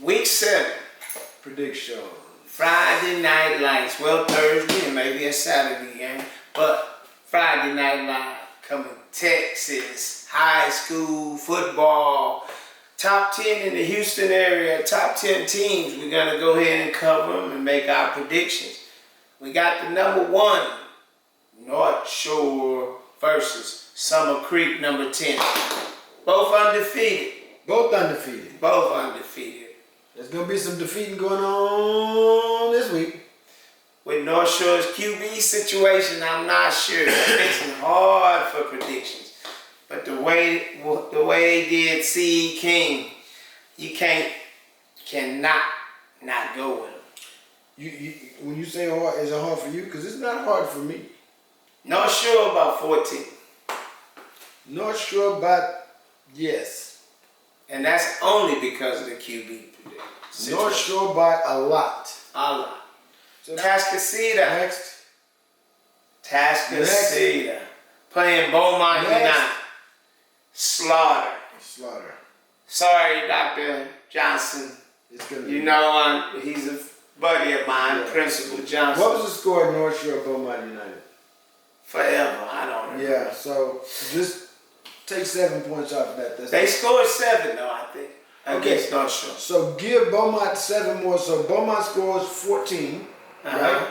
Week 7. Prediction. Friday night lights. Well, Thursday and maybe a Saturday game. But Friday night light coming Texas, high school, football, top 10 in the Houston area, top 10 teams. We're going to go ahead and cover them and make our predictions. We got the number 1, North Shore versus Summer Creek, number 10. Both undefeated. Both undefeated. Both undefeated. There's going to be some defeating going on this week. With North Shore's QB situation, I'm not sure. It makes it hard for predictions. But the way they did C.E. King, you cannot not go with them. When you say hard, is it hard for you? Because it's not hard for me. North Shore about 14. North Shore about, yes. And that's only because of the QB situation. North Shore by a lot. A lot. So Atascocita. Next. Atascocita. Playing Beaumont United. Slaughter. Sorry, Dr. Johnson. It's gonna you know, he's a buddy of mine, yeah. Principal Johnson. What was the score at North Shore Beaumont United? Forever, I don't remember. Yeah, so just take 7 points off of that. They scored 7 though, I think, against North Shore. So give Beaumont 7 more. So Beaumont scores 14, right?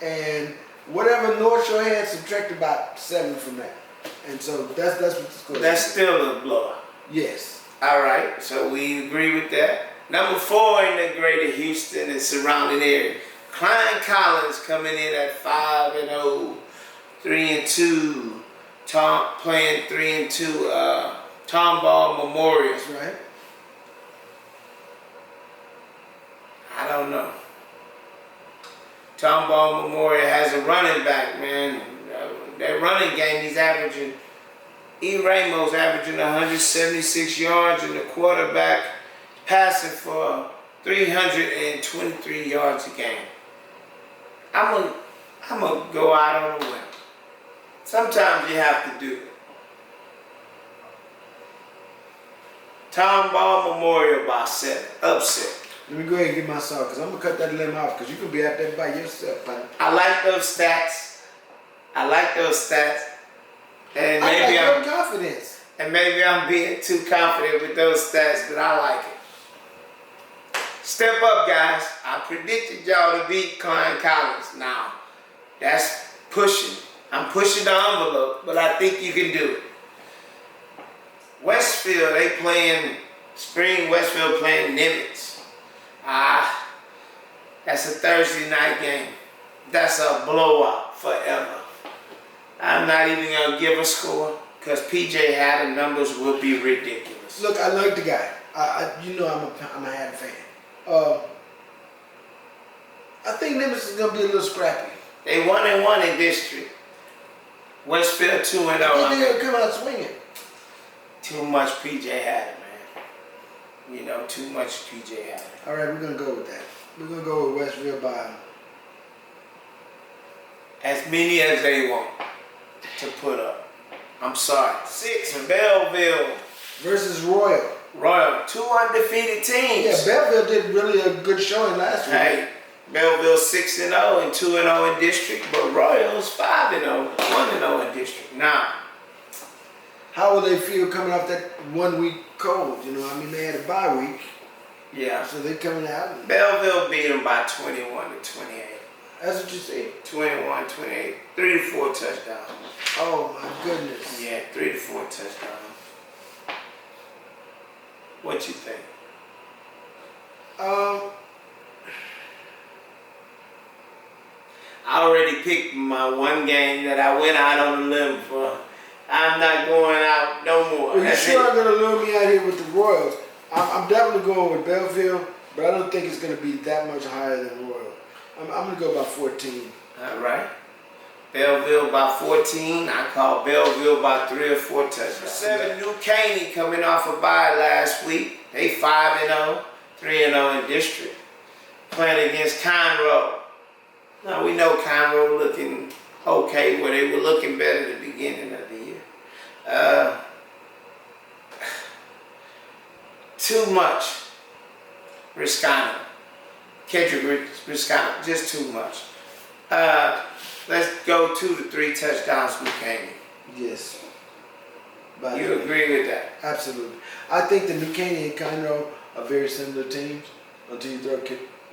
And whatever North Shore had, subtract about 7 from that. And so that's what the score is. That's still a blowout. Yes. All right, so we agree with that. Number 4 in the greater Houston and surrounding area. Klein Collins coming in at 5-0, 3-2. Playing 3-2. Tomball Memorial. That's right. I don't know. Tomball Memorial has a running back, man. That running game, he's averaging. E. Ramos averaging 176 yards, and the quarterback passing for 323 yards a game. I'm gonna go out on a win. Sometimes you have to do it. Tomball Memorial by 7. Upset. Let me go ahead and get my song, because I'm going to cut that limb off, because you could be out there by yourself, buddy. I like those stats. And maybe I like your confidence. And maybe I'm being too confident with those stats, but I like it. Step up, guys. I predicted y'all to beat Klein Collins. Now, that's pushing. I'm pushing the envelope, but I think you can do it. Westfield, Westfield playing Nimitz. That's a Thursday night game. That's a blowout forever. I'm not even going to give a score because PJ Hatter numbers will be ridiculous. Look, I like the guy. You know I'm a Hatter fan. I think Nimitz is going to be a little scrappy. They 1-1 in district. Westfield 2-0. I think they're going to come out swinging. Too much PJ Hatter, man. You know, too much PJ Hatter. All right, we're going to go with that. We're going to go with Westfield by as many as they want to put up. I'm sorry. 6, Belleville versus Royal. Royal, 2 undefeated teams. Yeah, Belleville did really a good showing last week. Hey, Belleville 6-0 and 2-0 in district, but Royal's 5-0, 1-0 in district. Now, how will they feel coming off that 1 week cold? You know, I mean, they had a bye week. Yeah. So they coming out. Belleville beat them by 21-28. That's what you say? 21-28. 3 to 4 touchdowns. Oh my goodness. Yeah, 3 to 4 touchdowns. What you think? I already picked my one game that I went out on a limb for. I'm not going out no more. Well, you sure are going to lure me out here with the Royals. I'm definitely going with Belleville, but I don't think it's going to be that much higher than Royal. I'm going to go by 14. All right. Belleville by 14. I call Belleville by 3 or 4 touchdowns. 7, New Caney coming off a bye last week. They 5-0, 3-0 in district. Playing against Conroe. Now we know Conroe looking okay, where they were looking better at the beginning of the year. Too much. Riscano. Kendrick Riscano, just too much. Let's go 2 to 3 touchdowns from Caney. Yes. You agree with that? Absolutely. I think the New Caney and Conroe are very similar teams until you throw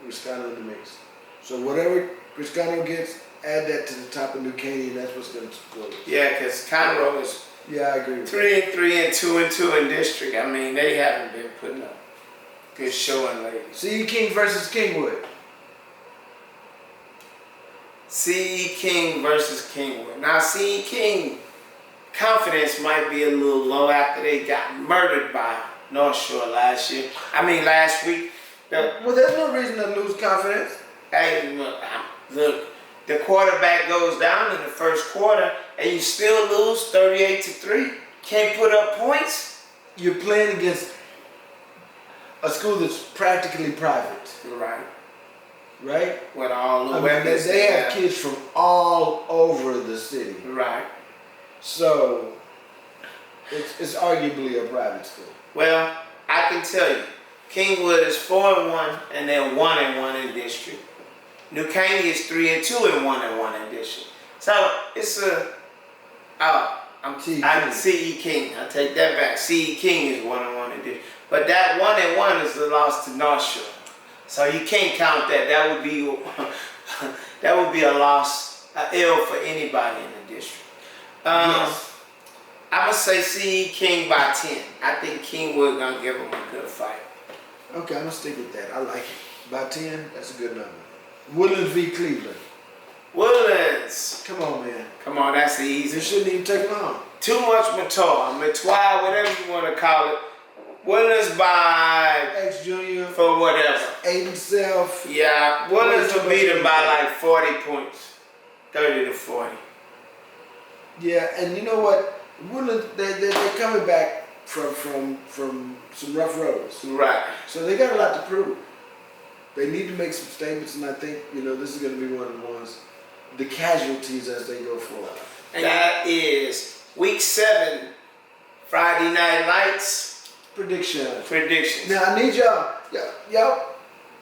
Riscano in the mix. So whatever Riscano gets, add that to the top of New Caney, and that's what's going to score. Yeah, because Conroe is Yeah, I agree with 3-3 and 2-2 in district. I mean, they haven't been putting up good showing lately. C.E. King versus Kingwood. C.E. King versus Kingwood. Now, C.E. King confidence might be a little low after they got murdered by North Shore last week. Well, there's no reason to lose confidence. Hey, look, the quarterback goes down in the first quarter and you still lose 38-3. Can't put up points. You're playing against a school that's practically private. Right. Right? With all the I mean, weapons they have kids from all over the city. Right. So it's arguably a private school. Well, I can tell you, Kingwood is 4-1 and they're 1-1 in district. New Caney is 3-2 and 1-1 in district. So it's I'm C.E. King. I take that back. C.E. King is 1-1 in district. But that 1-1 is the loss to North Shore. So you can't count that. That would be a loss, an L for anybody in the district. Yes. I'm gonna say C.E. King by 10. I think Kingwood gonna give them a good fight. Okay, I'm gonna stick with that. I like it. By 10, that's a good number. Woodlands v. Cleveland. Woodlands. Come on, man. Come on, that's easy. It shouldn't even take long. Too much Matoa, whatever you want to call it. Woodlands by X Junior for whatever. Aiden Self. Yeah, Woodlands will beat them by like 40 points, 30-40. Yeah, and you know what? Woodlands, they're coming back from some rough roads. Right. So they got a lot to prove. They need to make some statements, and I think this is going to be one of the ones, the casualties as they go forward. And that is week 7, Friday Night Lights. Predictions. Now I need y'all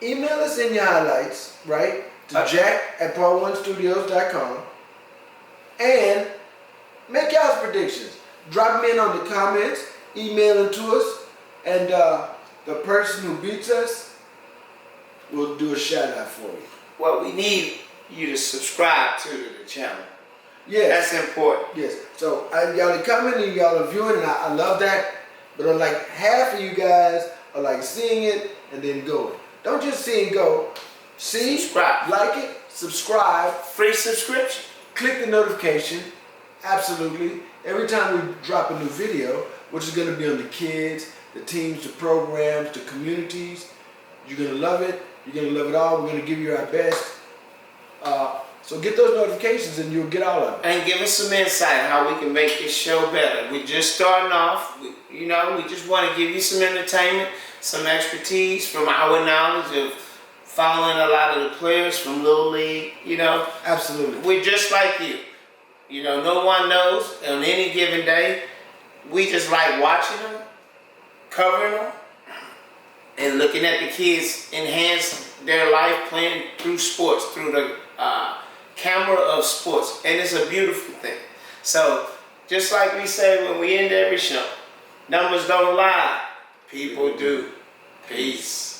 email us in your highlights, right? To jack@part1studios.com and make y'all's predictions. Drop them in on the comments, email them to us, and the person who beats us will do a shout out for you. Well, we need you to subscribe to the channel. Yes. That's important. Yes. So y'all are coming and y'all are viewing, and I love that. But like half of you guys are like seeing it and then going. Don't just see and go. See, subscribe, like it, subscribe, free subscription. Click the notification. Absolutely. Every time we drop a new video, which is going to be on the kids, the teams, the programs, the communities, you're going to love it. You're going to love it all. We're going to give you our best. So get those notifications and you'll get all of it. And give us some insight how we can make this show better. We're just starting off. We just want to give you some entertainment, some expertise from our knowledge of following a lot of the players from Little League, Absolutely. We're just like you. No one knows on any given day. We just like watching them, covering them, and looking at the kids enhance their life playing through sports, through the camera of sports, and it's a beautiful thing. So just like we say when we end every show, numbers don't lie, people do. Peace.